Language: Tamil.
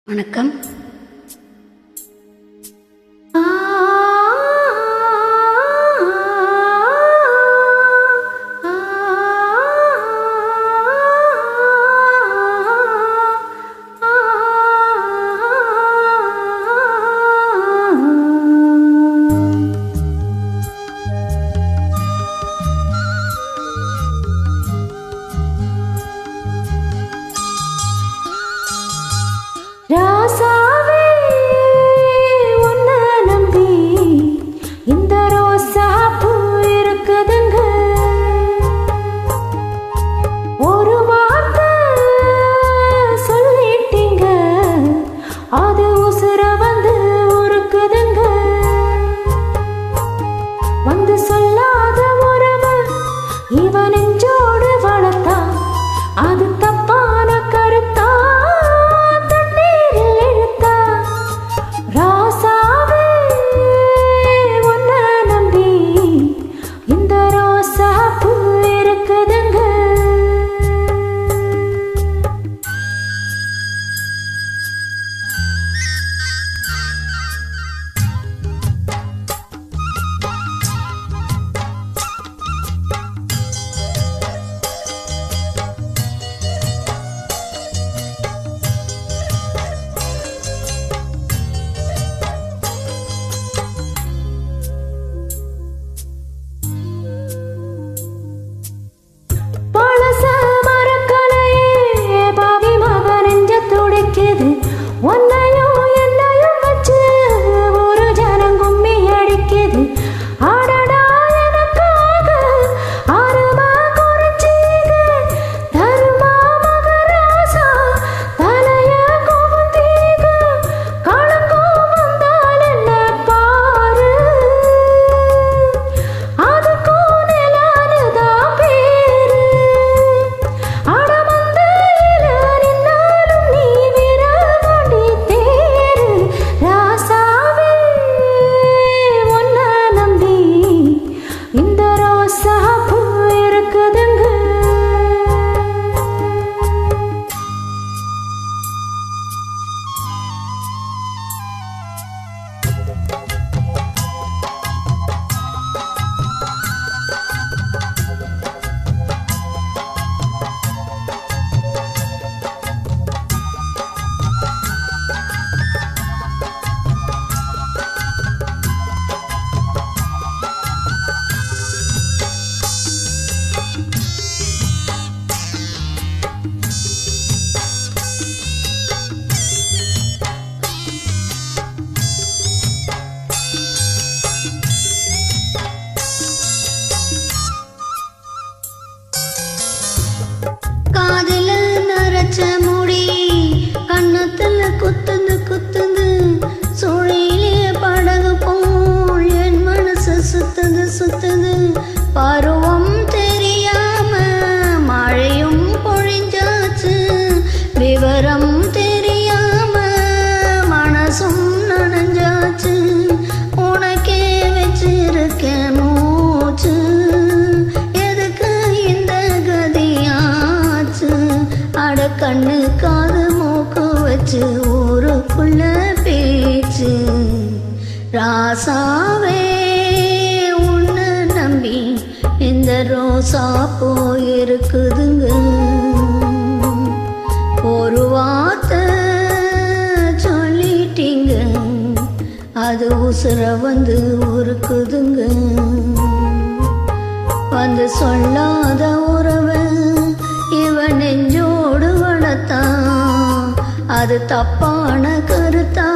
வணக்கம். ராசாவே உன்னை நம்பி இந்த ரோசா பூ இருக்குதுங்க. ஒரு வார்த்தை சொல்லிட்டீங்க, அது உசுர வந்து உருக்குதுங்க. வந்து சொல்லாத உறவு இவன் நெஞ்சோடு வளர்த்தா, அது தப்பான கருத்தா ஒன்னையும் என்னையும் வச்சு ஒரு ஜனம் கும்மி அடிக்குது. ஆடடா எனக்காக ஆறுமா குறிச்சீங்க, தருமா மகராசா தலைய குமுத்தீங்க. களங்கம் வந்தால் என்ன பாரு, அதுக்கும் நிலானுதான் பேரு. அடமந்தையில நின்னாலும் நீ இந்த ரோசா பூ இருக்குதுங்க. காதில நரைச்ச முடி கண்ணத்துல குத்துந்து குத்துந்து, சுழியிலே படகு போல் என் மனசு சுத்துது சுத்துது. பருவம் தெரியாம மழையும் பொழிஞ்சாச்சு, விவரம் தெரியாம மனசும் நனைஞ்சாச்சு. உனக்கே வச்சிருக்கேன் மூச்சு, அட கண்ணு காது மூக்கு வச்சு ஊருக்குள்ள பேச்சு. ராசாவே உன்னை நம்பி இந்த ரோசா போயிருக்குதுங்க. ஒரு வார்த்தை சொல்லிட்டீங்க, அது உசுர வந்து உருக்குதுங்க. வந்து சொல்லாத உறவு இவன் நெஞ்சோடு வளர்த்தான், அது தப்பான கருத்தா